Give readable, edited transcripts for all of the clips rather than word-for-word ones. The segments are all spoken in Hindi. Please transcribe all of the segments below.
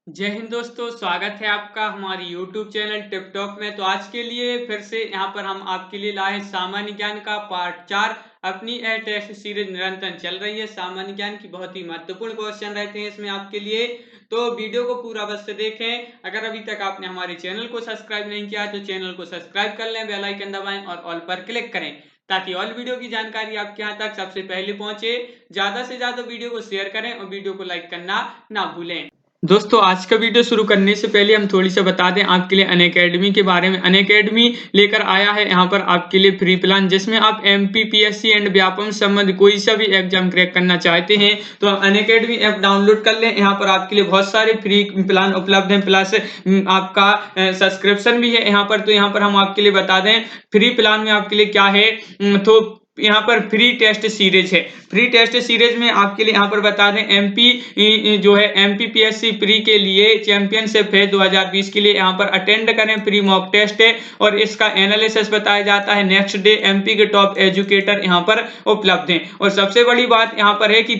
जय हिंद दोस्तों, स्वागत है आपका हमारी YouTube चैनल टिप टॉप में। तो आज के लिए फिर से यहाँ पर हम आपके लिए लाए हैं सामान्य ज्ञान का पार्ट 4। अपनी यह टेस्ट सीरीज निरंतर चल रही है। सामान्य ज्ञान की बहुत ही महत्वपूर्ण क्वेश्चन रहते हैं इसमें आपके लिए, तो वीडियो को पूरा बस से देखें। अगर अभी तक आपने हमारे चैनल को सब्सक्राइब नहीं किया तो चैनल को सब्सक्राइब कर लें, बेल आइकन दबाएं और ऑल पर क्लिक करें ताकि ऑल वीडियो की जानकारी आपके यहाँ तक सबसे पहले पहुंचे। ज्यादा से ज्यादा वीडियो को शेयर करें और वीडियो को लाइक करना ना भूलें। दोस्तों, आज का वीडियो शुरू करने से पहले हम थोड़ी सा बता दें आपके लिए अनअकैडमी के बारे में। अनअकैडमी लेकर आया है यहाँ पर आपके लिए फ्री प्लान, जिसमें आप एमपीपीएससी एंड व्यापम संबंध कोई सा भी एग्जाम क्रैक करना चाहते हैं तो अनअकैडमी ऐप डाउनलोड कर लें। यहाँ पर आपके लिए बहुत सारे फ्री प्लान उपलब्ध हैं, प्लस आपका सब्सक्रिप्शन भी है यहाँ पर। तो यहाँ पर हम आपके लिए बता दें फ्री प्लान में आपके लिए क्या है। तो यहाँ पर फ्री टेस्ट सीरीज है। फ्री टेस्ट सीरीज में आपके लिए यहाँ पर बता दें एमपी जो है एमपीपीएससी प्री के लिए चैंपियनशिप है 2020 के लिए। यहाँ पर अटेंड करें, फ्री मॉक टेस्ट है और इसका एनालिसिस बताया जाता है नेक्स्ट डे। एमपी के टॉप एजुकेटर यहाँ पर उपलब्ध हैं और सबसे बड़ी बात यहाँ पर है कि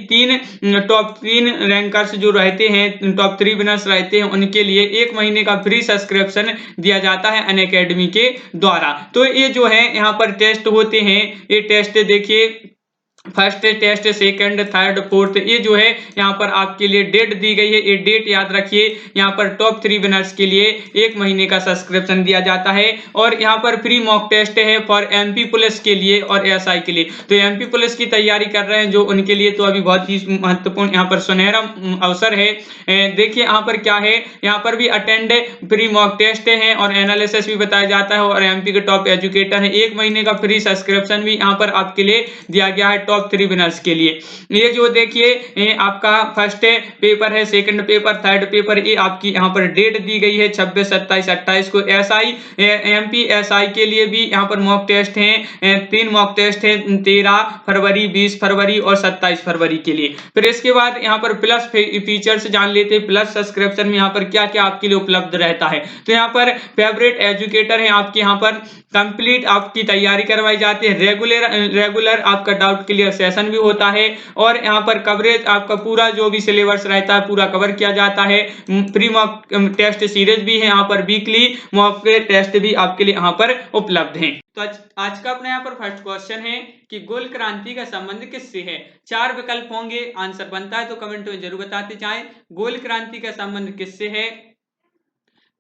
टॉप 3 रैंकर्स जो रहते हैं, टॉप 3 विनर्स रहते हैं, उनके लिए 1 महीने का फ्री सब्सक्रिप्शन दिया जाता है अनअकैडमी के द्वारा। तो ये जो है यहाँ पर टेस्ट होते हैं, ये टेस्ट देखिए, first test, second, third, fourth, ये जो है यहाँ पर आपके लिए डेट दी गई है। ये डेट याद रखिए। यहाँ पर टॉप 3 विनर्स के लिए 1 महीने का सब्सक्रिप्शन दिया जाता है और यहाँ पर फ्री मॉक टेस्ट है फॉर एमपी पुलिस के लिए और एसआई के लिए। तो एमपी पुलिस की तैयारी कर रहे हैं जो, उनके लिए तो अभी बहुत ही महत्वपूर्ण यहाँ पर सुनहरा अवसर है। देखिए यहाँ पर क्या है, यहाँ पर भी अटेंड फ्री मॉक टेस्ट है और एनालिसिस भी बताया जाता है और एमपी के टॉप एजुकेटर है। 1 महीने का फ्री सब्सक्रिप्शन भी यहाँ पर आपके लिए दिया गया है टॉप 3 विनर्स के लिए। ये जो देखिए आपका फर्स्ट पेपर है, सेकंड पेपर, थर्ड पेपर, ये आपकी यहाँ पर डेट दी गई है 26, 27, 28 को। एसआई एमपी एसआई के लिए भी यहाँ पर मॉक टेस्ट हैं, 3 मॉक टेस्ट हैं 13 फरवरी, 20 फरवरी और 27 फरवरी के लिए। फिर इसके बाद यहाँ पर प्लस फीचर्स जान लेते हैं। प्लस सब्सक्रिप्शन में यहाँ पर क्या क्या आपके लिए उपलब्ध रहता है। तो यहाँ पर फेवरेट एजुकेटर है आपके, यहाँ पर कंप्लीट आपकी तैयारी करवाई जाती है। रेगुलर आपका डाउट क्लियर सेशन भी होता है और यहाँ पर कवरेज आपका पूरा जो भी सिलेबस रहता है पूरा कवर किया जाता है। फ्री मॉक टेस्ट सीरीज भी है यहाँ पर, वीकली मॉक टेस्ट भी आपके लिए यहाँ पर उपलब्ध है। तो आज का अपना यहाँ पर फर्स्ट क्वेश्चन है कि गोल क्रांति का संबंध किससे है। 4 विकल्प होंगे, आंसर बनता है तो कमेंट में जरूर बताते जाएं। गोल क्रांति का संबंध किससे है?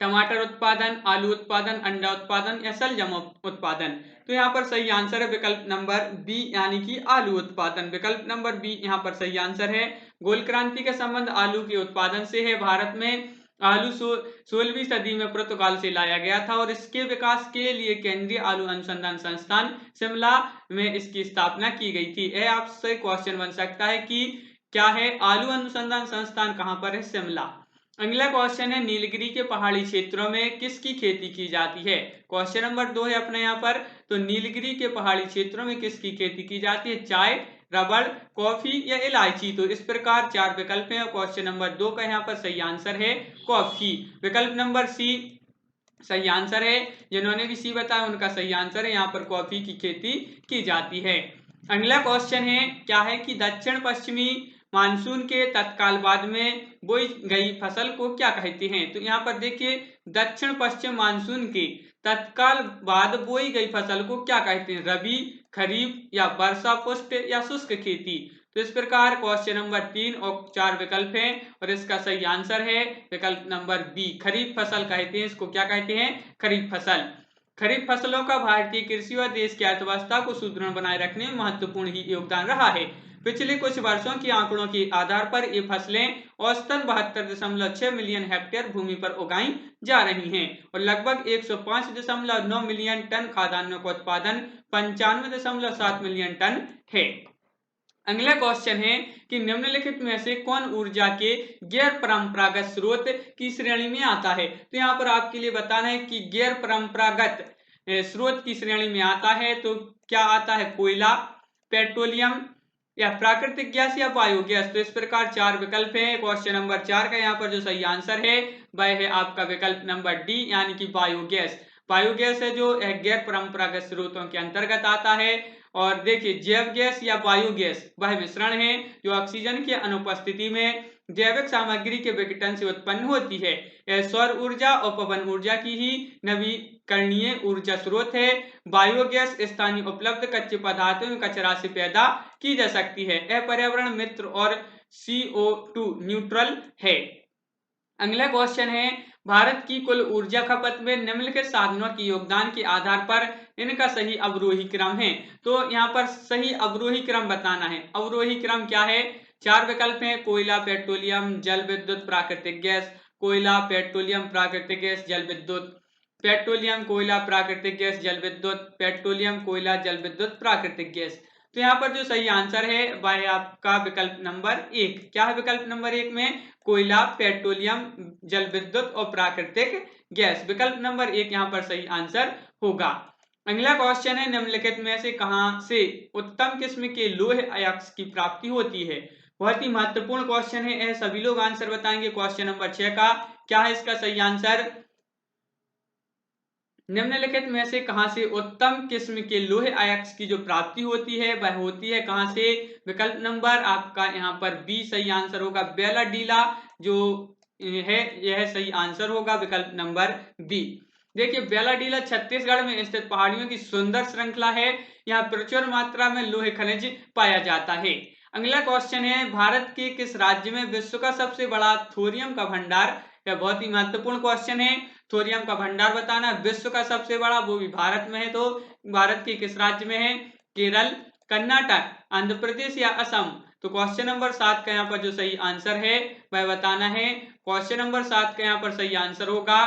टमाटर उत्पादन, आलू उत्पादन, अंडा उत्पादन या शलजम उत्पादन। तो यहाँ पर सही आंसर है विकल्प नंबर बी, यानी कि आलू उत्पादन। विकल्प नंबर बी यहाँ पर सही आंसर है। गोल क्रांति का संबंध आलू के उत्पादन से है। भारत में आलू 16वीं सदी में पुर्तगाल से लाया गया था और इसके विकास के लिए केंद्रीय आलू अनुसंधान संस्थान शिमला में इसकी स्थापना की गई थी। यह आपसे क्वेश्चन बन सकता है कि क्या है, आलू अनुसंधान संस्थान कहां पर है? शिमला। अगला क्वेश्चन है नीलगिरी के पहाड़ी क्षेत्रों में किसकी खेती की जाती है। क्वेश्चन नंबर 2 है अपने यहाँ पर। तो नीलगिरी के पहाड़ी क्षेत्रों में किसकी खेती की जाती है? चाय, रबड़, कॉफी या इलायची। तो इस प्रकार 4 विकल्प हैं। क्वेश्चन नंबर 2 का यहाँ पर सही आंसर है कॉफी। विकल्प नंबर सी सही आंसर है। जिन्होंने भी सी बताया उनका सही आंसर है, यहाँ पर कॉफी की खेती की जाती है। अगला क्वेश्चन है क्या है कि दक्षिण पश्चिमी मानसून के तत्काल बाद में बोई गई फसल को क्या कहते हैं। तो यहाँ पर देखिए, दक्षिण पश्चिम मानसून के तत्काल बाद बोई गई फसल को क्या कहते हैं? रबी, खरीफ या वर्षा पुष्ट या शुष्क खेती। तो इस प्रकार क्वेश्चन नंबर 3 और 4 विकल्प हैं और इसका सही आंसर है विकल्प नंबर बी, खरीफ फसल कहते हैं। इसको क्या कहते हैं? खरीफ फसल। खरीफ फसलों का भारतीय कृषि व देश की अर्थव्यवस्था को सुदृढ़ बनाए रखने में महत्वपूर्ण ही योगदान रहा है। पिछले कुछ वर्षों के आंकड़ों के आधार पर ये फसलें औसतन 72.6 मिलियन हेक्टेयर भूमि पर उगाई जा रही हैं और लगभग 105.9 मिलियन टन खाद्यान्नों का उत्पादन 95.7 मिलियन टन है। अगला क्वेश्चन है कि निम्नलिखित में से कौन ऊर्जा के गैर परंपरागत स्रोत की श्रेणी में आता है। तो यहाँ पर आपके लिए बताना है कि गैर परंपरागत स्रोत की श्रेणी में आता है तो क्या आता है? कोयला, पेट्रोलियम या प्राकृतिक गैस या बायोगैस। तो इस प्रकार 4 विकल्प हैं। क्वेश्चन नंबर 4 का यहाँ पर जो सही आंसर है वह है आपका विकल्प नंबर डी, यानी कि बायोगैस। बायोगैस है जो गैर परंपरागत स्रोतों के अंतर्गत आता है। और देखिए, जैव गैस या बायोगैस वह मिश्रण है जो ऑक्सीजन की अनुपस्थिति में जैविक सामग्री के विघटन से उत्पन्न होती है। यह सौर ऊर्जा और पवन ऊर्जा की ही नवीकरणीय ऊर्जा स्रोत है। बायोगैस स्थानीय उपलब्ध कच्चे पदार्थों में कचरा से पैदा की जा सकती है। यह पर्यावरण मित्र और CO2 न्यूट्रल है। अगला क्वेश्चन है, भारत की कुल ऊर्जा खपत में निम्नलिखित साधनों के योगदान के आधार पर इनका सही अवरोही क्रम है। तो यहाँ पर सही अवरोही क्रम बताना है। अवरोही क्रम क्या है? 4 विकल्प हैं, कोयला, पेट्रोलियम, जल विद्युत, प्राकृतिक गैस। कोयला, पेट्रोलियम, प्राकृतिक गैस, जल विद्युत। पेट्रोलियम, कोयला, प्राकृतिक गैस, जल विद्युत। पेट्रोलियम, कोयला, जल विद्युत, प्राकृतिक गैस। तो यहाँ पर जो सही आंसर है वह है आपका विकल्प नंबर 1। क्या है विकल्प नंबर 1 में? कोयला, पेट्रोलियम, जल विद्युत और प्राकृतिक गैस। विकल्प नंबर 1 यहाँ पर सही आंसर होगा। अगला क्वेश्चन है, निम्नलिखित में से कहां से उत्तम किस्म के लोहे अयस्क की प्राप्ति होती है? बहुत ही महत्वपूर्ण क्वेश्चन है। यह सभी लोग आंसर बताएंगे। क्वेश्चन नंबर 6 का क्या है इसका सही आंसर? निम्नलिखित में से कहां से उत्तम किस्म के लोहे अयस्क की जो प्राप्ति होती है वह होती है कहां से? विकल्प नंबर आपका यहाँ पर बी सही आंसर होगा। बेलाडीला जो है यह सही आंसर होगा, विकल्प नंबर बी। देखिए, बेलाडीला छत्तीसगढ़ में स्थित पहाड़ियों की सुंदर श्रृंखला है। यहाँ प्रचुर मात्रा में लोहे खनिज पाया जाता है। अगला क्वेश्चन है, भारत के किस राज्य में विश्व का सबसे बड़ा थोरियम का भंडार? यह बहुत ही महत्वपूर्ण क्वेश्चन है। थोरियम का भंडार बताना, विश्व का सबसे बड़ा, वो भी भारत में है। तो भारत के किस राज्य में है? केरल, कर्नाटक, आंध्र प्रदेश या असम? तो क्वेश्चन नंबर 7 का यहाँ पर जो सही आंसर है वह बताना है। क्वेश्चन नंबर 7 का यहाँ पर सही आंसर होगा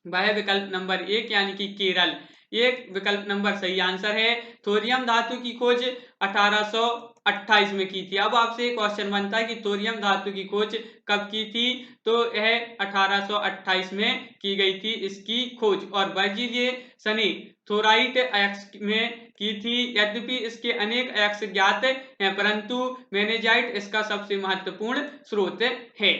वह विकल्प नंबर 1 यानी कि केरल। एक विकल्प नंबर सही आंसर है। थोरियम धातु की खोज 1828 में की थी। अब आपसे क्वेश्चन बनता है कि थोरियम धातु की खोज कब की थी? तो यह 1828 में की गई थी इसकी खोज। और वर्जीनिया सनी थोराइट अयस्क में की थी। यद्यपि इसके अनेक अयस्क ज्ञात हैं, परंतु मैग्नेजाइट इसका सबसे महत्वपूर्ण स्रोत है।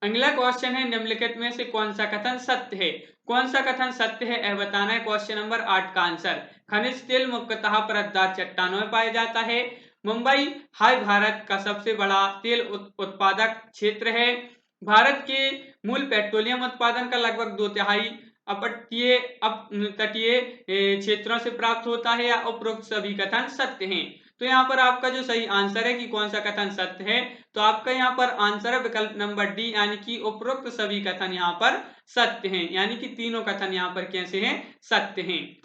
अगला क्वेश्चन है, निम्नलिखित में से कौन सा कथन सत्य है? कौन सा कथन सत्य है यह बताना है। क्वेश्चन नंबर 8 का आंसर, खनिज तेल मुख्यतः परतदार चट्टानों में पाया जाता है। मुंबई हाई भारत का सबसे बड़ा तेल उत्पादक क्षेत्र है। भारत के मूल पेट्रोलियम उत्पादन का लगभग 2/3 तटीय क्षेत्रों से प्राप्त होता है। या उपरोक्त सभी कथन सत्य हैं? तो यहाँ पर आपका जो सही आंसर है कि कौन सा कथन सत्य है, तो आपका यहाँ पर आंसर है विकल्प नंबर डी, यानी कि उपरोक्त सभी कथन यहाँ पर सत्य हैं। यानी कि तीनों कथन यहाँ पर कैसे हैं? सत्य हैं।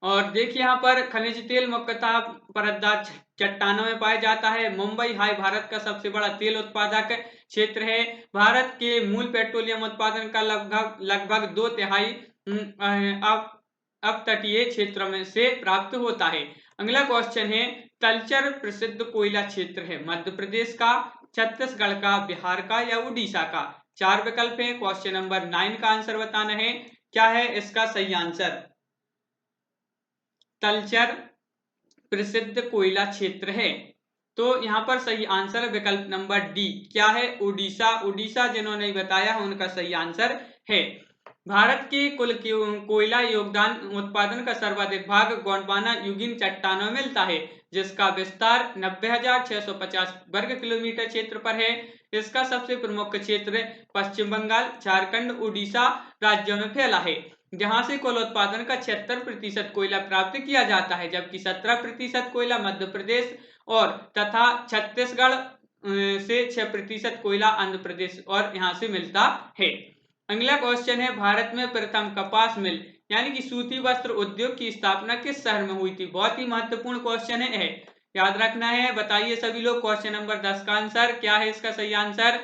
और देखिए, यहाँ पर खनिज तेल मुख्यतः परतदार चट्टानों में पाया जाता है। मुंबई हाई भारत का सबसे बड़ा तेल उत्पादक क्षेत्र है। भारत के मूल पेट्रोलियम उत्पादन का लगभग 2/3 अपतटीय क्षेत्रों में से प्राप्त होता है। अगला क्वेश्चन है, तलचर प्रसिद्ध कोयला क्षेत्र है मध्य प्रदेश का, छत्तीसगढ़ का, बिहार का या उड़ीसा का? 4 विकल्प है। क्वेश्चन नंबर 9 का आंसर बताना है। क्या है इसका सही आंसर? तलचर प्रसिद्ध कोयला क्षेत्र है। तो यहाँ पर सही आंसर विकल्प नंबर डी। क्या है? उड़ीसा। उड़ीसा जिन्होंने बताया उनका सही आंसर है। भारत के कुल कोयला योगदान उत्पादन का सर्वाधिक भाग गोंडवाना युगीन चट्टानों में मिलता है, जिसका विस्तार 90,650 वर्ग किलोमीटर क्षेत्र पर है। इसका सबसे प्रमुख क्षेत्र पश्चिम बंगाल, झारखंड, उड़ीसा राज्यों में फैला है, जहां से कुल उत्पादन का 76% कोयला प्राप्त किया जाता है, जबकि 17% कोयला मध्य प्रदेश और तथा छत्तीसगढ़ से 6% कोयला आंध्र प्रदेश और यहाँ से मिलता है। अगला क्वेश्चन है, भारत में प्रथम कपास मिल यानी कि सूती वस्त्र उद्योग की स्थापना किस शहर में हुई थी? बहुत ही महत्वपूर्ण क्वेश्चन है, याद रखना है। बताइए सभी लोग। क्वेश्चन नंबर 10 का आंसर क्या है इसका सही आंसर?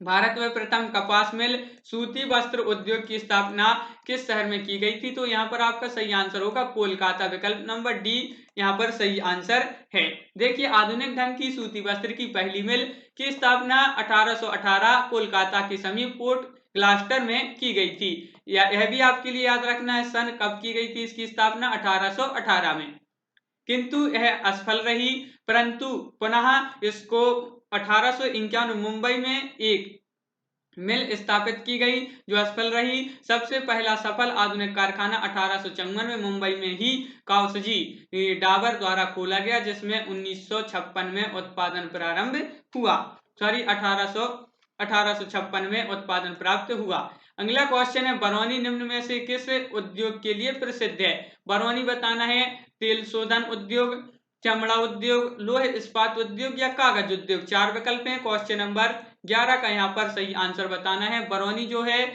भारत में प्रथम कपास मिल सूती वस्त्र उद्योग की स्थापना किस शहर में की गई थी? तो यहाँ पर आपका सही आंसर होगा कोलकाता। विकल्प नंबर डी यहाँ पर सही आंसर है। देखिए, आधुनिक ढंग की सूती वस्त्र की पहली मिल की स्थापना 1818 कोलकाता के समीप पोर्ट ग्लास्टर में की गई थी। यह भी आपके लिए याद रखना है, सन कब की गई थी इसकी स्थापना? 1818 में। किंतु यह असफल रही, परंतु पुनः इसको 1851 मुंबई में एक मिल स्थापित की गई जो असफल रही। सबसे पहला सफल आधुनिक कारखाना 1854 में मुंबई में ही काउसजी डाबर द्वारा खोला गया, जिसमें 1956 में उत्पादन प्रारंभ हुआ। सॉरी 1856 में उत्पादन प्राप्त हुआ। अगला क्वेश्चन है, बरौनी निम्न में से किस उद्योग के लिए प्रसिद्ध है? बरौनी बताना है तेल शोधन उद्योग, चमड़ा उद्योग, लोह इस्पात उद्योग या कागज उद्योग। 4 विकल्प हैं। क्वेश्चन नंबर 11 का यहाँ पर सही आंसर बताना है। बरौनी जो है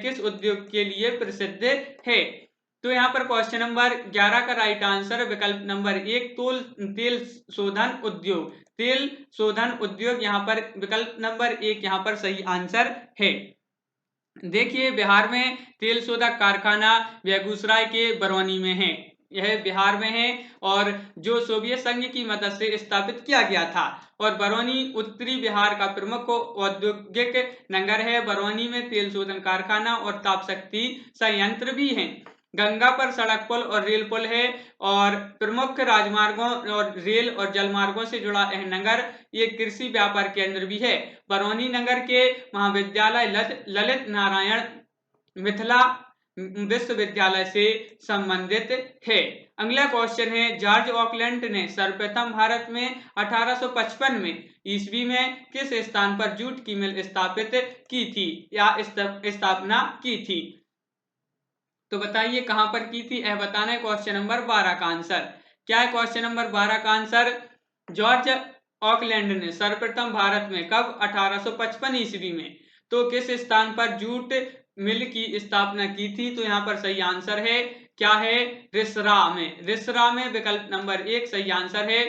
किस उद्योग के लिए प्रसिद्ध है? तो यहाँ पर क्वेश्चन नंबर 11 का राइट आंसर विकल्प नंबर 1 तेल शोधन उद्योग। तेल शोधन उद्योग यहाँ पर विकल्प नंबर 1 यहाँ पर सही आंसर है। देखिए बिहार में तेल शोधक कारखाना बेगूसराय के बरौनी में है। यह बिहार में है और जो सोवियत संघ की मदद से स्थापित किया गया था। और बरौनी उत्तरी बिहार का प्रमुख औद्योगिक नगर है। बरौनी में तेल शोधन कारखाना और ताप शक्ति संयंत्र भी हैं। गंगा पर सड़क पुल और रेल पुल है और प्रमुख राजमार्गों और रेल और जलमार्गों से जुड़ा यह नगर एक कृषि व्यापार केंद्र भी है। बरौनी नगर के महाविद्यालय ललित नारायण मिथिला विश्वविद्यालय से संबंधित है। अगला क्वेश्चन है, जॉर्ज ऑकलैंड ने सर्वप्रथम भारत में 1855 में ईस्वी में किस स्थान पर जूट की मिल स्थापित की थी या स्थापना की थी? तो बताइए कहां पर की थी, यह बताना है। क्वेश्चन नंबर 12 का आंसर क्या है? क्वेश्चन नंबर 12 का आंसर जॉर्ज ऑकलैंड ने सर्वप्रथम भारत में कब? 1855 ईस्वी में। तो किस स्थान पर जूट मिल की स्थापना की थी? तो यहाँ पर सही आंसर है क्या है? रिसरा में। रिसरा में विकल्प नंबर 1 सही आंसर है।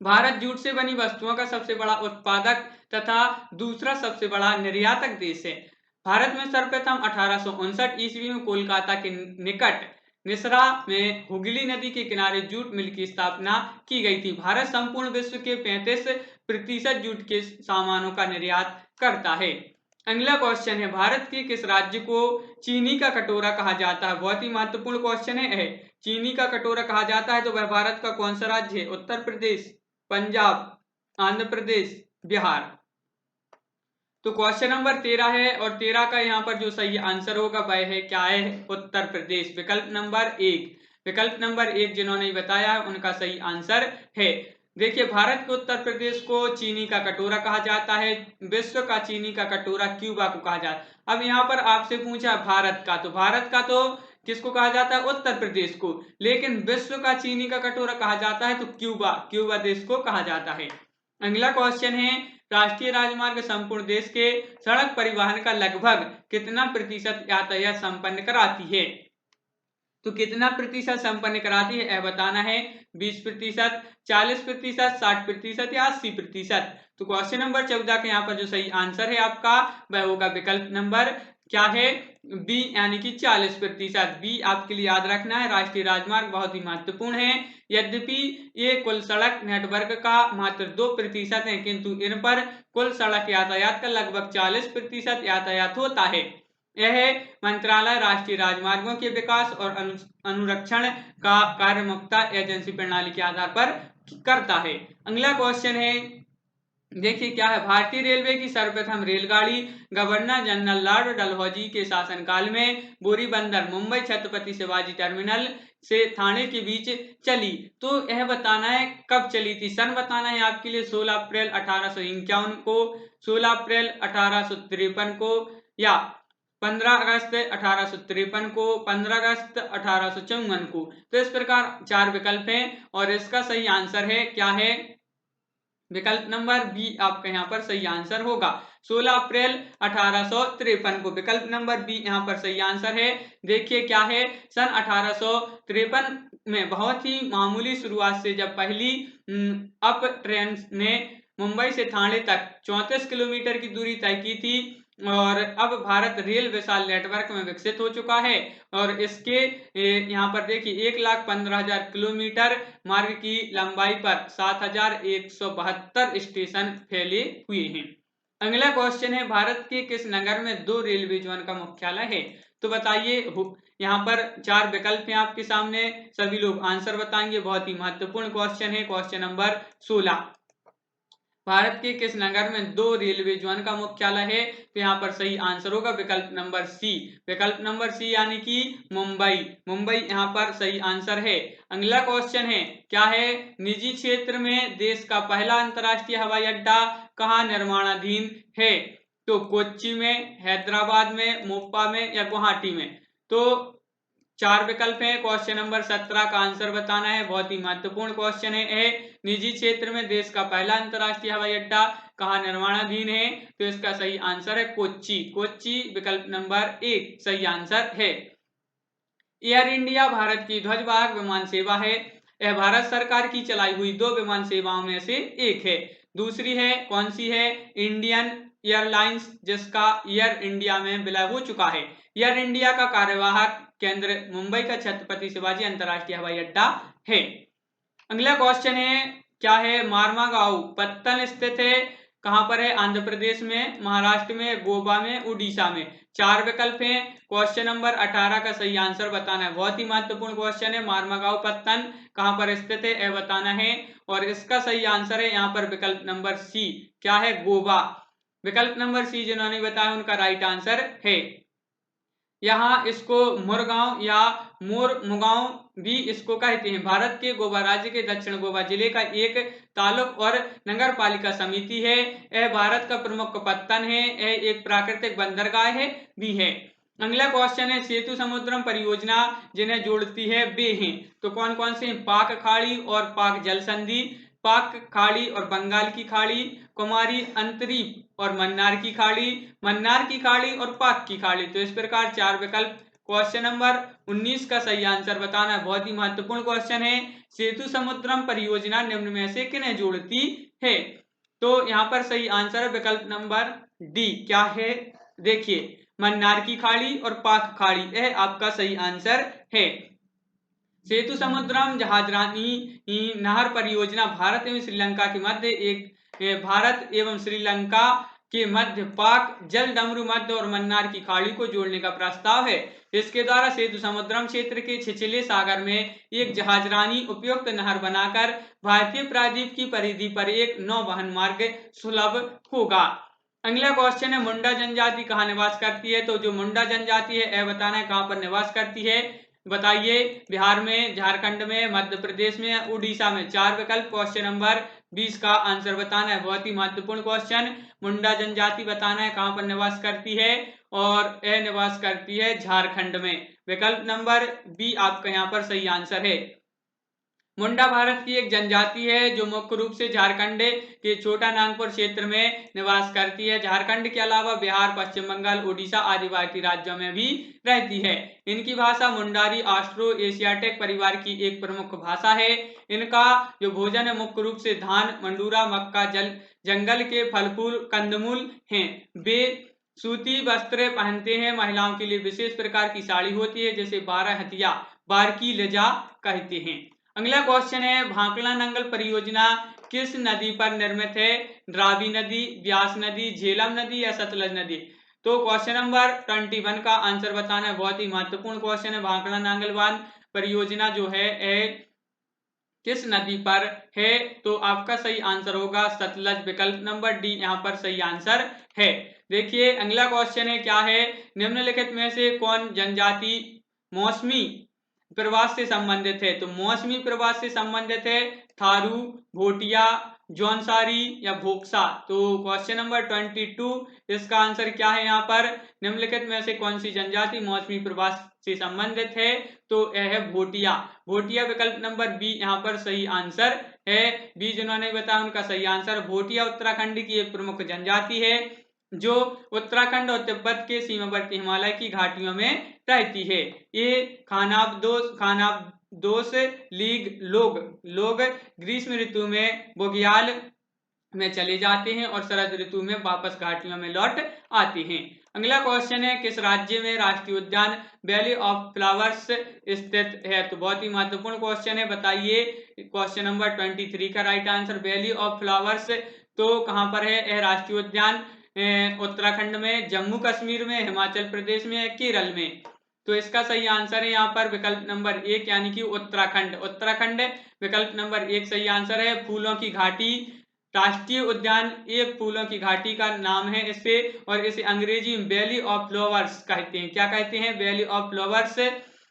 भारत जूट से बनी वस्तुओं का सबसे बड़ा उत्पादक तथा दूसरा सबसे बड़ा निर्यातक देश है। भारत में सर्वप्रथम 1859 ईस्वी में कोलकाता के निकट निसरा में हुगली नदी के किनारे जूट मिल की स्थापना की गई थी। भारत संपूर्ण विश्व के 35% जूट के सामानों का निर्यात करता है। अगला क्वेश्चन है, भारत के किस राज्य को चीनी का कटोरा कहा जाता है? बहुत ही महत्वपूर्ण क्वेश्चन है। चीनी का कटोरा कहा जाता है तो वह भारत का कौन सा राज्य है? उत्तर प्रदेश, पंजाब, आंध्र प्रदेश, बिहार। तो क्वेश्चन नंबर 13 है और 13 का यहाँ पर जो सही आंसर होगा वह है क्या है? उत्तर प्रदेश, विकल्प नंबर 1। विकल्प नंबर 1 जिन्होंने बताया है उनका सही आंसर है। देखिए भारत के उत्तर प्रदेश को चीनी का कटोरा कहा जाता है। विश्व का चीनी का कटोरा क्यूबा को कहा जाता है। अब यहाँ पर आपसे पूछा भारत का, तो भारत का तो किसको कहा जाता है? उत्तर प्रदेश को। लेकिन विश्व का चीनी का कटोरा कहा जाता है तो क्यूबा देश को कहा जाता है। अगला क्वेश्चन है, राष्ट्रीय राजमार्ग संपूर्ण देश के सड़क परिवहन का लगभग कितना प्रतिशत यातायात संपन्न कराती है? तो कितना प्रतिशत संपन्न कराती है यह बताना है। 20%, 40%, 60% या 80%। तो क्वेश्चन नंबर 14 का यहाँ पर जो सही आंसर है आपका वह होगा विकल्प नंबर क्या है? बी यानी कि 40%। बी आपके लिए याद रखना है। राष्ट्रीय राजमार्ग बहुत ही महत्वपूर्ण है। यद्यपि ये कुल सड़क नेटवर्क का मात्र 2% है, किंतु इन पर कुल सड़क यातायात का लगभग 40% यातायात होता है। यह मंत्रालय राष्ट्रीय राजमार्गों के विकास और अनुरक्षण का कार्य मुख्यता एजेंसी प्रणाली के आधार पर करता है। अगला क्वेश्चन है, देखिए क्या है? भारतीय रेलवे की सर्वप्रथम रेलगाड़ी गवर्नर जनरल लॉर्ड डलहौजी के शासनकाल में बोरीबंदर मुंबई छत्रपति शिवाजी टर्मिनल से थाने के बीच चली। तो यह बताना है कब चली थी। सन बताना है आपके लिए 16 अप्रैल 1851 को, 16 अप्रैल 1853 को या 15 अगस्त 1853 को, 15 अगस्त 1854 को। तो इस प्रकार 4 विकल्प हैं और इसका सही आंसर है क्या है? विकल्प नंबर बी आपका यहाँ पर सही आंसर होगा। 16 अप्रैल 1853 को विकल्प नंबर बी यहाँ पर सही आंसर है। देखिए क्या है, सन 1853 में बहुत ही मामूली शुरुआत से जब पहली अप ट्रेन ने मुंबई से ठाणे तक 34 किलोमीटर की दूरी तय की थी और अब भारत रेल विशाल नेटवर्क में विकसित हो चुका है और इसके यहाँ पर देखिए 1,15,000 किलोमीटर मार्ग की लंबाई पर 7,172 स्टेशन फैले हुए हैं। अगला क्वेश्चन है, भारत के किस नगर में 2 रेलवे जोन का मुख्यालय है? तो बताइए। यहाँ पर 4 विकल्प हैं आपके सामने, सभी लोग आंसर बताएंगे। बहुत ही महत्वपूर्ण क्वेश्चन है। क्वेश्चन नंबर 16 भारत के किस नगर में 2 रेलवे जोन का मुख्यालय है? तो यहाँ पर सही आंसर होगा विकल्प नंबर सी। विकल्प नंबर सी यानी कि मुंबई। मुंबई यहाँ पर सही आंसर है। अगला क्वेश्चन है, क्या है? निजी क्षेत्र में देश का पहला अंतर्राष्ट्रीय हवाई अड्डा कहाँ निर्माणाधीन है? तो कोच्चि में, हैदराबाद में, मोप्पा में या गुवाहाटी में? तो 4 विकल्प हैं। क्वेश्चन नंबर 17 का आंसर बताना है। बहुत ही महत्वपूर्ण क्वेश्चन है। निजी क्षेत्र में देश का पहला अंतर्राष्ट्रीय हवाई अड्डा कहाँ निर्माणाधीन है? तो इसका सही आंसर है कोच्चि। कोच्चि विकल्प नंबर 1 सही आंसर है। एयर इंडिया भारत की ध्वजवाहक विमान सेवा है। यह भारत सरकार की चलाई हुई 2 विमान सेवाओं में से एक है। दूसरी है, कौन सी है? इंडियन एयरलाइंस, जिसका एयर इंडिया में विलय हो चुका है। एयर इंडिया का कार्यवाहक केंद्र मुंबई का छत्रपति शिवाजी अंतरराष्ट्रीय हवाई अड्डा है। अगला क्वेश्चन है, क्या है? मार्मागांव पत्तन स्थित है। कहां पर है? आंध्र प्रदेश में, महाराष्ट्र में, गोवा में, उड़ीसा में? 4 विकल्प हैं। क्वेश्चन नंबर 18 का सही आंसर बताना है। बहुत ही महत्वपूर्ण क्वेश्चन है। मार्मागांव पत्तन कहां पर स्थित है यह बताना है और इसका सही आंसर है यहाँ पर विकल्प नंबर सी। क्या है? गोवा। विकल्प नंबर सी जिन्होंने बताया उनका राइट आंसर है। यहाँ इसको मुरगांव या मोरमुगांव भी इसको कहते हैं। भारत के गोवा राज्य के दक्षिण गोवा जिले का एक तालुक और नगर पालिका समिति है। यह भारत का प्रमुख पत्तन है। यह एक प्राकृतिक बंदरगाह है भी है। अगला क्वेश्चन है, सेतु समुद्रम परियोजना जिन्हें जोड़ती है वे हैं। तो कौन कौन से? पाक खाड़ी और पाक जल संधि, पाक खाड़ी और बंगाल की खाड़ी, कुमारी अंतरीप और मन्नार की खाड़ी, मन्नार की खाड़ी और पाक की खाड़ी। तो इस प्रकार 4 विकल्प। क्वेश्चन नंबर 19 का सही आंसर बताना है। बहुत ही महत्वपूर्ण क्वेश्चन है। सेतु समुद्रम परियोजना निम्न में से किन्हें जोड़ती है? तो यहाँ पर सही आंसर है विकल्प नंबर डी। क्या है? देखिए, मन्नार की खाड़ी और पाक खाड़ी, यह आपका सही आंसर है। सेतु समुद्रम जहाजरानी नहर परियोजना भारत एवं श्रीलंका के मध्य भारत एवं श्रीलंका के मध्य पाक जल डमरू मध्य और मन्नार की खाड़ी को जोड़ने का प्रस्ताव है। इसके द्वारा सेतु समुद्रम क्षेत्र के छिछले सागर में एक जहाजरानी उपयुक्त नहर बनाकर भारतीय प्रायद्वीप की परिधि पर एक नौवहन मार्ग सुलभ होगा। अगला क्वेश्चन है, मुंडा जनजाति कहाँ निवास करती है? तो जो मुंडा जनजाति है यह बताना है कहाँ पर निवास करती है। बताइए, बिहार में, झारखंड में, मध्य प्रदेश में, उड़ीसा में? 4 विकल्प। क्वेश्चन नंबर 20 का आंसर बताना है। बहुत ही महत्वपूर्ण क्वेश्चन। मुंडा जनजाति बताना है कहां पर निवास करती है और यह निवास करती है झारखंड में। विकल्प नंबर बी आपका यहाँ पर सही आंसर है। मुंडा भारत की एक जनजाति है जो मुख्य रूप से झारखंड के छोटा नागपुर क्षेत्र में निवास करती है। झारखंड के अलावा बिहार, पश्चिम बंगाल, उड़ीसा आदि भारतीय राज्यों में भी रहती है। इनकी भाषा मुंडारी ऑस्ट्रो एशियाटिक परिवार की एक प्रमुख भाषा है। इनका जो भोजन है मुख्य रूप से धान, मंडूरा, मक्का, जंगल के फल फूल, कंदमूल हैं। वे सूती वस्त्र पहनते हैं। महिलाओं के लिए विशेष प्रकार की साड़ी होती है जिसे 12 हथिया बारकी लजा कहते हैं। अगला क्वेश्चन है, भांकड़ा नंगल परियोजना किस नदी पर निर्मित है? रावी नदी, व्यास नदी, झेलम नदी या सतलज नदी? तो क्वेश्चन नंबर 21 का आंसर बताना है। बहुत ही महत्वपूर्ण क्वेश्चन है। भांकड़ा नांगल बांध परियोजना जो है किस नदी पर है? तो आपका सही आंसर होगा सतलज। विकल्प नंबर डी यहाँ पर सही आंसर है। देखिए, अगला क्वेश्चन है, क्या है? निम्नलिखित में से कौन जनजाति मौसमी प्रवास से संबंधित है? तो मौसमी प्रवास से संबंधित है थारू, भोटिया, जौनसारी या भोक्सा? तो क्वेश्चन नंबर 22 इसका आंसर क्या है? यहाँ पर निम्नलिखित में से कौन सी जनजाति मौसमी प्रवास से संबंधित है? तो यह है भोटिया। भोटिया विकल्प नंबर बी यहाँ पर सही आंसर है। बी जिन्होंने बताया उनका सही आंसर। भोटिया उत्तराखंड की एक प्रमुख जनजाति है जो उत्तराखंड और तिब्बत के सीमावर्ती हिमालय की घाटियों में रहती है। ये खानाबदोश लीग लोग ग्रीष्म ऋतु में बुग्याल में चले जाते हैं और शरद ऋतु में वापस घाटियों में लौट आते हैं। अगला क्वेश्चन है, किस राज्य में राष्ट्रीय उद्यान वैली ऑफ फ्लावर्स स्थित है? तो बहुत ही महत्वपूर्ण क्वेश्चन है। बताइए, क्वेश्चन नंबर 23 का right answer valley of flowers तो कहां पर है? यह राष्ट्रीय उद्यान उत्तराखंड में, जम्मू कश्मीर में, हिमाचल प्रदेश में, केरल में? तो इसका सही आंसर है यहाँ पर विकल्प नंबर 1 यानी कि उत्तराखंड। उत्तराखंड विकल्प नंबर 1 सही आंसर है। फूलों की घाटी राष्ट्रीय उद्यान एक फूलों की घाटी का नाम है इसे, और इसे अंग्रेजी में वैली ऑफ फ्लावर्स कहते हैं। क्या कहते हैं? Valley of flowers.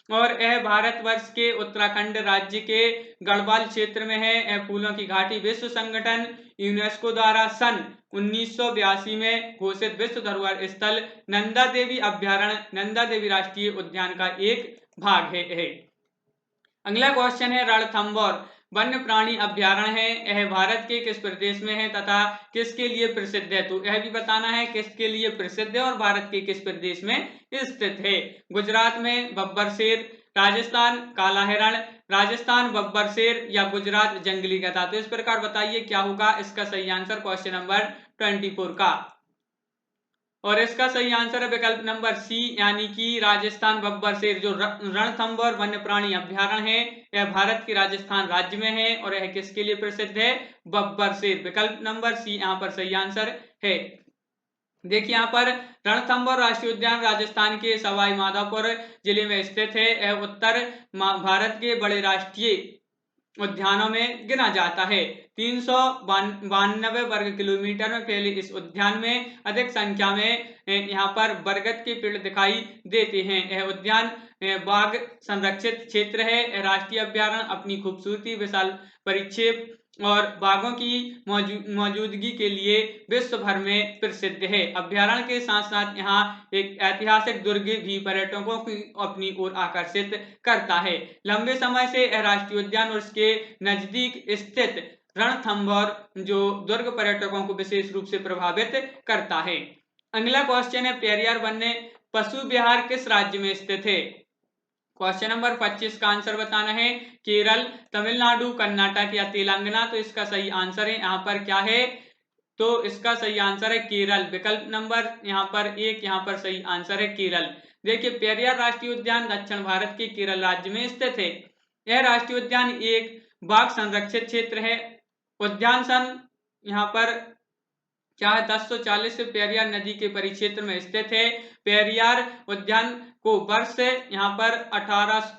और यह भारतवर्ष के उत्तराखंड राज्य के गढ़वाल क्षेत्र में है। यह फूलों की घाटी विश्व संगठन यूनेस्को द्वारा सन 1982 में घोषित विश्व धरोहर स्थल नंदा देवी अभ्यारण्य, नंदा देवी राष्ट्रीय उद्यान का एक भाग है। अगला क्वेश्चन है रणथंभौर वन्य प्राणी अभ्यारण्य है, यह भारत के किस प्रदेश में है तथा किसके लिए प्रसिद्ध है? तो यह भी बताना है किसके लिए प्रसिद्ध है और भारत के किस प्रदेश में स्थित है। गुजरात में बब्बर शेर, राजस्थान काला हिरण, राजस्थान बब्बर शेर या गुजरात जंगली गधा। तो इस प्रकार बताइए क्या होगा इसका सही आंसर क्वेश्चन नंबर 24 का। और इसका सही आंसर है विकल्प नंबर सी, यानी कि राजस्थान बब्बर शेर। जो रणथंभौर वन्य प्राणी अभ्यारण्य है यह भारत के राजस्थान राज्य में है और यह किसके लिए प्रसिद्ध है? बब्बर शेर। विकल्प नंबर सी यहाँ पर सही आंसर है। देखिए यहाँ पर रणथंभौर राष्ट्रीय उद्यान राजस्थान के सवाई माधोपुर जिले में स्थित है। यह उत्तर भारत के बड़े राष्ट्रीय उद्यानों में गिना जाता है। 392 वर्ग किलोमीटर में फैले इस उद्यान में अधिक संख्या में यहाँ पर बरगद के पेड़ दिखाई देते हैं। यह उद्यान बाघ संरक्षित क्षेत्र है। राष्ट्रीय अभ्यारण्य अपनी खूबसूरती, विशाल परिक्षेप और बाघों की मौजूदगी के लिए विश्व भर में प्रसिद्ध है। अभ्यारण्य के साथ साथ यहाँ एक ऐतिहासिक दुर्ग भी पर्यटकों को अपनी ओर आकर्षित करता है। लंबे समय से यह राष्ट्रीय उद्यान और उसके नजदीक स्थित रणथंभौर जो दुर्ग पर्यटकों को विशेष रूप से प्रभावित करता है। अगला क्वेश्चन है पेरियार वन्य पशु विहार किस राज्य में स्थित है? क्वेश्चन नंबर 25 का आंसर बताना है। केरल, तमिलनाडु, कर्नाटक या तेलंगाना। तो इसका सही आंसर है यहाँ पर क्या है? तो इसका सही आंसर है केरल। विकल्प नंबर यहाँ पर एक यहाँ पर सही आंसर है केरल। देखिए पेरियार राष्ट्रीय उद्यान दक्षिण भारत के केरल राज्य में स्थित है। यह राष्ट्रीय उद्यान एक बाघ संरक्षित क्षेत्र है। उद्यान सन यहाँ पर क्या है 1040 से पेरियार नदी के परिक्षेत्र में स्थित है। पेरियार उद्यान को वर्ष यहाँ पर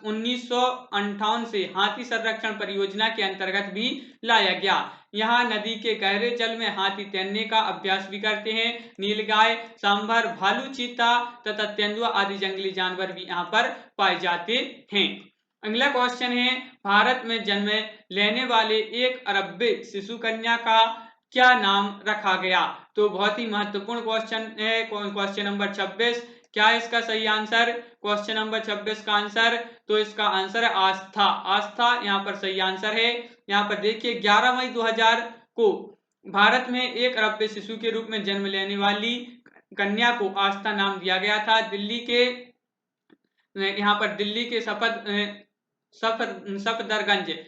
1958 से हाथी संरक्षण परियोजना के अंतर्गत भी लाया गया। यहाँ नदी के गहरे जल में हाथी तैरने का अभ्यास भी करते हैं। नीलगाय, सांभर, भालू, चीता तथा तेंदुआ आदि जंगली जानवर भी यहाँ पर पाए जाते हैं। अगला क्वेश्चन है भारत में जन्म लेने वाले एक अरब्बे शिशु कन्या का क्या नाम रखा गया? तो बहुत ही महत्वपूर्ण क्वेश्चन है क्वेश्चन नंबर 26। क्या है इसका सही आंसर? क्वेश्चन नंबर 26 का आंसर, तो इसका आंसर है आस्था। आस्था यहाँ पर सही आंसर है। यहाँ पर देखिए 11 मई 2000 को भारत में एक अरब्बे शिशु के रूप में जन्म लेने वाली कन्या को आस्था नाम दिया गया था। दिल्ली के यहाँ पर दिल्ली के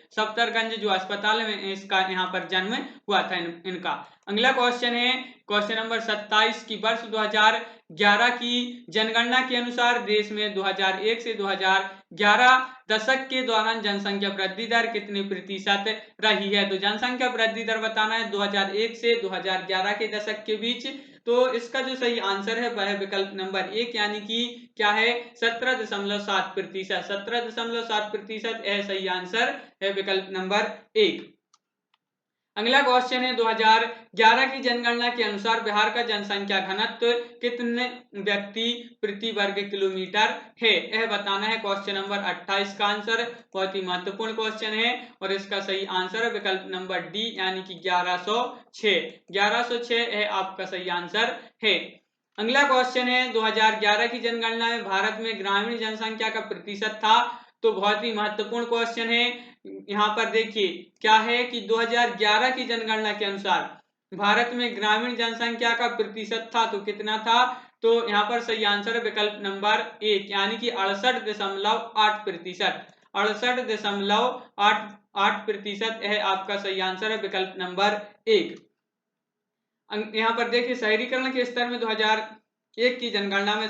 सफदरगंज जो अस्पताल में इसका यहाँ पर जन्म हुआ था इनका। अगला क्वेश्चन है क्वेश्चन नंबर 27 की वर्ष 2011 की जनगणना के अनुसार देश में 2001 से 2011 दशक के दौरान जनसंख्या वृद्धि दर कितने प्रतिशत रही है? तो जनसंख्या वृद्धि दर बताना है 2001 से 2011 के दशक के बीच। तो इसका जो सही आंसर है वह है विकल्प नंबर एक, यानी कि क्या है 17.7%। 17.7% यह सही आंसर है विकल्प नंबर एक। अगला क्वेश्चन है 2011 की जनगणना के अनुसार बिहार का जनसंख्या घनत्व कितने व्यक्ति प्रति वर्ग किलोमीटर है? यह बताना है क्वेश्चन नंबर 28 का आंसर। बहुत ही महत्वपूर्ण क्वेश्चन है और इसका सही आंसर है विकल्प नंबर डी, यानी कि 1106। 1106 है आपका सही आंसर है। अगला क्वेश्चन है 2011 की जनगणना में भारत में ग्रामीण जनसंख्या का प्रतिशत था। तो बहुत ही महत्वपूर्ण क्वेश्चन है। यहाँ पर देखिए क्या है कि 2011 की जनगणना के अनुसार भारत में ग्रामीण जनसंख्या का प्रतिशत था तो कितना था? तो यहाँ पर सही आंसर है विकल्प नंबर एक, यानी कि 68.8%। 68.8% है आपका सही आंसर है विकल्प नंबर एक। यहाँ पर देखिए शहरीकरण के स्तर में 2001 की जनगणना में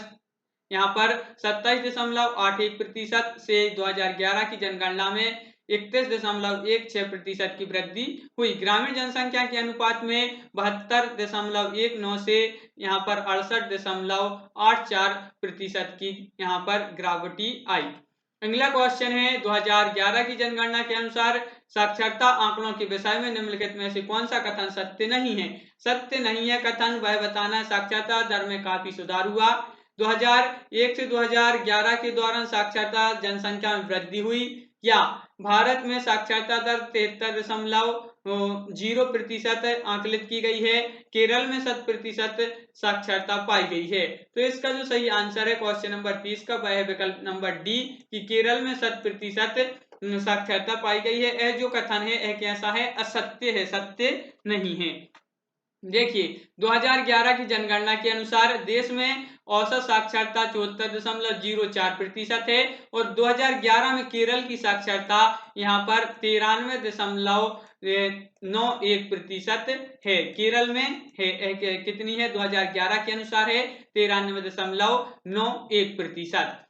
यहाँ पर 27.81% से 2011 की जनगणना में 31.16% की वृद्धि हुई। ग्रामीण जनसंख्या के अनुपात में 72.19 से यहाँ पर 68.84% की यहाँ पर गिरावट आई। अगला क्वेश्चन है 2011 की जनगणना के अनुसार साक्षरता आंकड़ों के विषय में निम्नलिखित में से कौन सा कथन सत्य नहीं है? सत्य नहीं है कथन वह बताना है साक्षरता दर में काफी सुधार हुआ। 2001 से 2011 के दौरान साक्षरता जनसंख्या में वृद्धि हुई, या भारत में साक्षरता दर 73.0% आंकलित की गई है, केरल में 100% साक्षरता पाई गई है। तो इसका जो सही आंसर है क्वेश्चन नंबर 30 का वह है विकल्प नंबर डी कि केरल में 100% साक्षरता पाई गई है। यह जो कथन है यह कैसा है? असत्य है, सत्य नहीं है। देखिए 2011 की जनगणना के अनुसार देश में औसत साक्षरता 74.04% है और 2011 में केरल की साक्षरता यहाँ पर 93.91% है। केरल में है कितनी है? 2011 के अनुसार है 93.91%।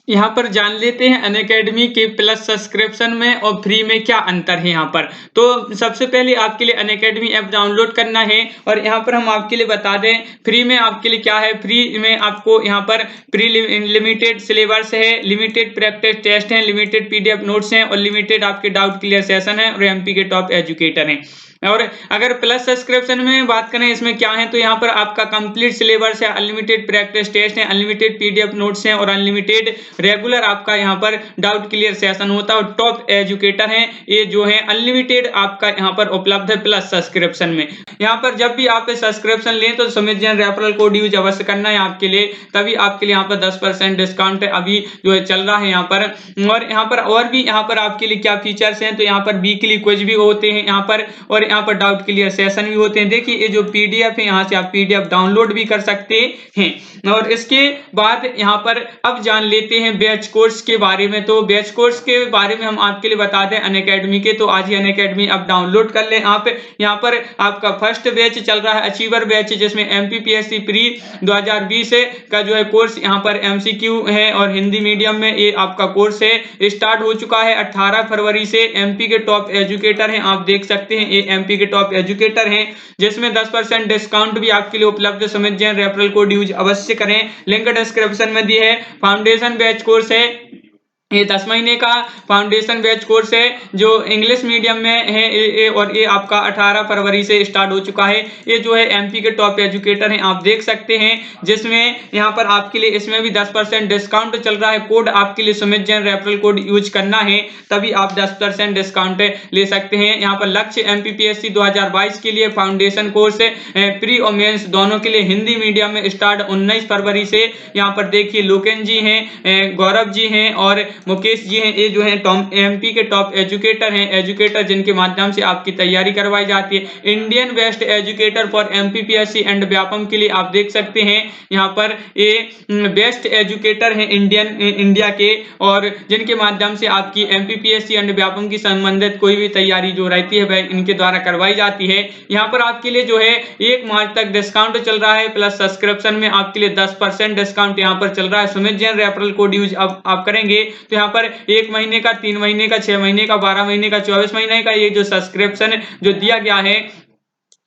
यहाँ पर जान लेते हैं अनअकैडमी के प्लस सब्सक्रिप्शन में और फ्री में क्या अंतर है। यहाँ पर तो सबसे पहले आपके लिए अनअकैडमी ऐप डाउनलोड करना है और यहाँ पर हम आपके लिए बता दें फ्री में आपके लिए क्या है। फ्री में आपको यहाँ पर प्री लिमिटेड सिलेबस है, लिमिटेड प्रैक्टिस टेस्ट है, लिमिटेड पीडीएफ नोट्स हैं और लिमिटेड आपके डाउट क्लियर सेशन है और एमपी के टॉप एजुकेटर हैं। और अगर प्लस सब्सक्रिप्शन में बात करें इसमें क्या है तो यहाँ पर आपका कंप्लीट सिलेबस है, अनलिमिटेड प्रैक्टिस टेस्ट है, अनलिमिटेड पीडीएफ नोट्स हैं और अनलिमिटेड रेगुलर आपका यहाँ पर डाउट क्लियर सेशन होता है और टॉप एजुकेटर हैं। ये जो है अनलिमिटेड आपका यहाँ पर उपलब्ध है प्लस सब्सक्रिप्शन में। यहाँ पर जब भी आप सब्सक्रिप्शन लें तो Sumit Jain referral code use अवश्य करना है आपके लिए, तभी आपके लिए यहाँ पर 10% डिस्काउंट है अभी जो है चल रहा है यहाँ पर। और भी यहाँ पर आपके लिए क्या फीचर्स हैं तो यहाँ पर वीकली क्विज भी होते हैं यहाँ पर और यहाँ पर डाउट क्लियर सेशन भी होते हैं। देखिए ये जो पीडीएफ है यहाँ से आप पीडीएफ डाउनलोड भी कर सकते हैं। और इसके बाद यहाँ पर अब जान लेते हैं बैच कोर्स के बारे में। तो बैच कोर्स के बारे में हम आपके लिए बता दें अनअकैडमी के, तो आज ही अनअकैडमी आप डाउनलोड कर लें। आप यहाँ पर आपका फर्स्ट बैच चल रहा है अचीवर बैच, जिसमें एमपीपीएससी प्री 2020 का जो है कोर्स यहाँ पर एमसीक्यू है और हिंदी मीडियम में ये आपका कोर्स है स्टार्ट हो चुका है 18 फरवरी से। एमपी के टॉप एजुकेटर हैं, आप देख सकते हैं ये एमपी के टॉप एजुकेटर हैं, जिसमें 10% डिस्काउंट भी आपके लिए उपलब्ध है। Sumit Jain referral code use अवश्य करें, लिंक डिस्क्रिप्शन में दी है। फाउंडेशन बैच कोर्स है, ये 10 महीने का फाउंडेशन बैच कोर्स है जो इंग्लिश मीडियम में है और ये आपका 18 फरवरी से स्टार्ट हो चुका है। ये जो है एमपी के टॉप एजुकेटर हैं, आप देख सकते हैं, जिसमें यहाँ पर आपके लिए इसमें भी 10% डिस्काउंट चल रहा है। कोड आपके लिए Sumit Jain referral code use करना है तभी आप 10% डिस्काउंट ले सकते हैं। यहाँ पर लक्ष्य एमपीपीएससी 2022 के लिए फाउंडेशन कोर्स प्री और मेंस दोनों के लिए हिंदी मीडियम में स्टार्ट 19 फरवरी से। यहाँ पर देखिए लोकेन जी हैं, गौरव जी हैं और मुकेश जी हैं, ये जो है एमपी के टॉप एजुकेटर हैं, एजुकेटर जिनके माध्यम से आपकी तैयारी करवाई जाती है। Indian best educator for MPPSC and Vyapam के लिए आप देख सकते हैं यहाँ पर ये बेस्ट एजुकेटर हैं इंडिया के, और जिनके माध्यम से आपकी एमपीपीएससी एंड व्यापम की संबंधित कोई भी तैयारी जो रहती है वह इनके द्वारा करवाई जाती है। यहाँ पर आपके लिए जो है 1 मार्च तक डिस्काउंट चल रहा है, प्लस सब्सक्रिप्शन में आपके लिए 10% डिस्काउंट यहाँ पर चल रहा है। Sumit Jain referral code use आप करेंगे तो यहाँ पर 1 महीने का, 3 महीने का, 6 महीने का, 12 महीने का, 24 महीने का ये जो सब्सक्रिप्शन जो दिया गया है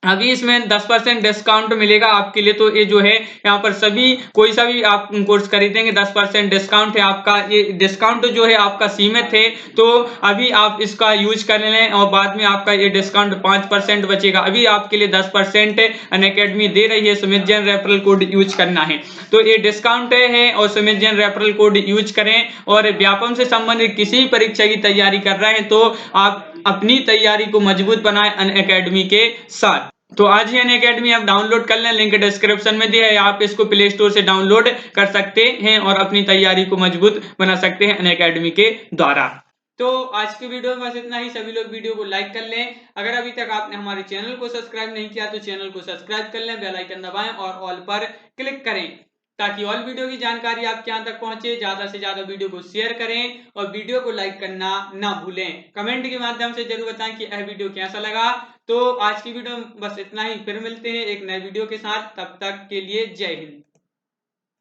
अभी इसमें 10% डिस्काउंट मिलेगा आपके लिए। तो ये जो है यहाँ पर सभी कोई सा भी आप कोर्स खरीदेंगे 10% डिस्काउंट है आपका। ये डिस्काउंट जो है आपका सीमित है, तो अभी आप इसका यूज कर लें और बाद में आपका ये डिस्काउंट 5% बचेगा। अभी आपके लिए 10% अनअकैडमी दे रही है, Sumit Jain referral code use करना है तो ये डिस्काउंट है और Sumit Jain referral code use करें। और व्यापम से संबंधित किसी भी परीक्षा की तैयारी कर रहे हैं तो आप अपनी तैयारी को मजबूत बनाएं अनअकैडमी के साथ। तो आज ही अनअकैडमी आप डाउनलोड कर लें, लिंक डिस्क्रिप्शन में दिया है, आप इसको प्ले स्टोर से डाउनलोड कर सकते हैं और अपनी तैयारी को मजबूत बना सकते हैं अनअकैडमी के द्वारा। तो आज की वीडियो में बस इतना ही। सभी लोग वीडियो को लाइक कर लें। अगर अभी तक आपने हमारे चैनल को सब्सक्राइब नहीं किया तो चैनल को सब्सक्राइब कर लें, बेल आइकन दबाएं और ऑल पर क्लिक करें ताकि ऑल वीडियो की जानकारी आपके यहाँ तक पहुंचे। ज्यादा से ज्यादा वीडियो को शेयर करें और वीडियो को लाइक करना ना भूलें। कमेंट के माध्यम से जरूर बताएं कि यह वीडियो कैसा लगा। तो आज की वीडियो में बस इतना ही, फिर मिलते हैं एक नए वीडियो के साथ, तब तक के लिए जय हिंद।